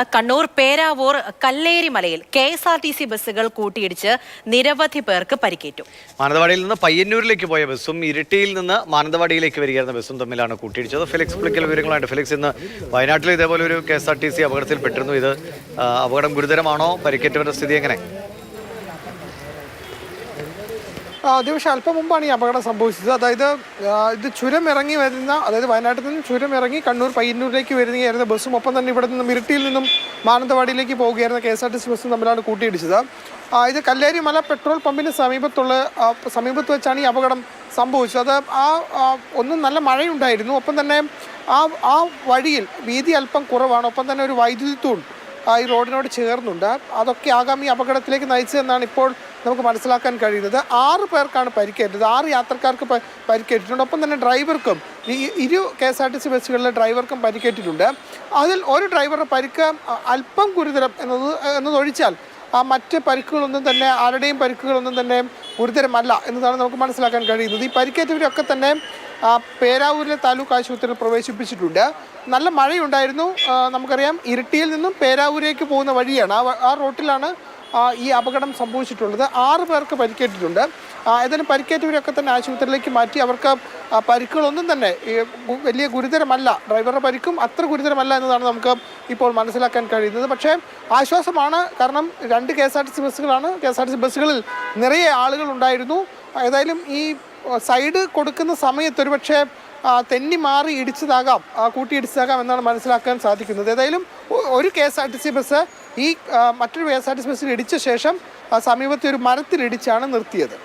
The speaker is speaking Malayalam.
കണ്ണൂർ പേരാവൂർ കല്ലേരി മലയിൽ KSRTC ബസ്സുകൾ കൂട്ടിയിടിച്ച് നിരവധി പേർക്ക് പരിക്കേറ്റു. മാനന്തവാടിയിൽ നിന്ന് പയ്യന്നൂരിലേക്ക് പോയ ബസ്സും ഇരിട്ടിയിൽ നിന്ന് മാനന്തവാടിയിലേക്ക് വരികയായിരുന്ന ബസ്സും തമ്മിലാണ് കൂട്ടിയിടിച്ചത്. ഫെലിക്സ് പുളിക്കൽ വിവരങ്ങളായിട്ട്. ഫെലിക്സ്, ഇന്ന് വയനാട്ടിൽ ഇതേപോലെ ഒരു KSRTC അപകടത്തിൽപ്പെട്ടിരുന്നു. ഇത് അപകടം ഗുരുതരമാണോ? പരിക്കേറ്റവരുടെ സ്ഥിതി എങ്ങനെ? ദിവസം അല്പം മുമ്പാണ് ഈ അപകടം സംഭവിച്ചത്. അതായത് ഇത് ചുരം ഇറങ്ങി വരുന്ന, അതായത് വയനാട്ടിൽ നിന്നും ചുരം ഇറങ്ങി കണ്ണൂർ പയ്യന്നൂരിലേക്ക് വരുന്നതായിരുന്ന ബസ്സും ഒപ്പം തന്നെ ഇവിടെ നിന്നും ഇരിട്ടിയിൽ നിന്നും മാനന്തവാടിയിലേക്ക് പോവുകയായിരുന്ന KSRTC ബസ്സും തമ്മിലാണ് കൂട്ടിയിടിച്ചത്. ഇത് കല്ലേരി മല പെട്രോൾ പമ്പിന് സമീപത്ത് വെച്ചാണ് ഈ അപകടം സംഭവിച്ചത്. അത് ഒന്നും നല്ല മഴയുണ്ടായിരുന്നു. ഒപ്പം തന്നെ ആ വഴിയിൽ വീതി അല്പം കുറവാണ്. ഒപ്പം തന്നെ ഒരു വൈദ്യുതി തൂൺ ഈ റോഡിനോട് ചേർന്നുണ്ട്. അതൊക്കെ ആകാം ഈ അപകടത്തിലേക്ക് നയിച്ചതെന്നാണ് ഇപ്പോൾ നമുക്ക് മനസ്സിലാക്കാൻ കഴിയുന്നത്. 6 പേർക്കാണ് പരിക്കേറ്റത്. 6 യാത്രക്കാർക്ക് പരിക്കേറ്റിട്ടുണ്ട്. ഒപ്പം തന്നെ ഡ്രൈവർക്കും, ഈ KSRTC ബസ്സുകളിലെ ഡ്രൈവർക്കും പരിക്കേറ്റിട്ടുണ്ട്. അതിൽ ഒരു ഡ്രൈവറുടെ പരിക്ക് അല്പം ഗുരുതരം എന്നതൊഴിച്ചാൽ മറ്റ് പരിക്കുകളൊന്നും തന്നെ, ആരുടെയും പരിക്കുകളൊന്നും തന്നെ ഗുരുതരമല്ല എന്നതാണ് നമുക്ക് മനസ്സിലാക്കാൻ കഴിയുന്നത്. ഈ പരിക്കേറ്റവരൊക്കെ തന്നെ പേരാവൂരിലെ താലൂക്ക് ആശുപത്രിയിൽ പ്രവേശിപ്പിച്ചിട്ടുണ്ട്. നല്ല മഴയുണ്ടായിരുന്നു. നമുക്കറിയാം, ഇരിട്ടിയിൽ നിന്നും പേരാവൂരേക്ക് പോകുന്ന വഴിയാണ്, ആ റോട്ടിലാണ് ഈ അപകടം സംഭവിച്ചിട്ടുള്ളത്. 6 പേർക്ക് പരിക്കേറ്റിട്ടുണ്ട്. ഏതായാലും പരിക്കേറ്റവരൊക്കെ തന്നെ ആശുപത്രിയിലേക്ക് മാറ്റി. അവർക്ക് പരിക്കുകളൊന്നും തന്നെ വലിയ ഗുരുതരമല്ല. ഡ്രൈവറുടെ പരിക്കും അത്ര ഗുരുതരമല്ല എന്നതാണ് നമുക്ക് ഇപ്പോൾ മനസ്സിലാക്കാൻ കഴിയുന്നത്. പക്ഷേ ആശ്വാസമാണ്. കാരണം 2 KSRTC ബസ്സുകളാണ്. KSRTC ബസ്സുകളിൽ നിറയെ ആളുകൾ ഉണ്ടായിരുന്നു. ഏതായാലും ഈ സൈഡ് കൊടുക്കുന്ന സമയത്ത് ഒരുപക്ഷെ തെന്നി മാറി കൂട്ടിയിടിച്ചതാകാം എന്നാണ് മനസ്സിലാക്കാൻ സാധിക്കുന്നത്. ഏതായാലും ഒരു KSRTC ബസ് മറ്റൊരു KSRTC ബസ്സിൽ ഇടിച്ച ശേഷം സമീപത്തെ ഒരു മരത്തിലിടിച്ചാണ് നിർത്തിയത്.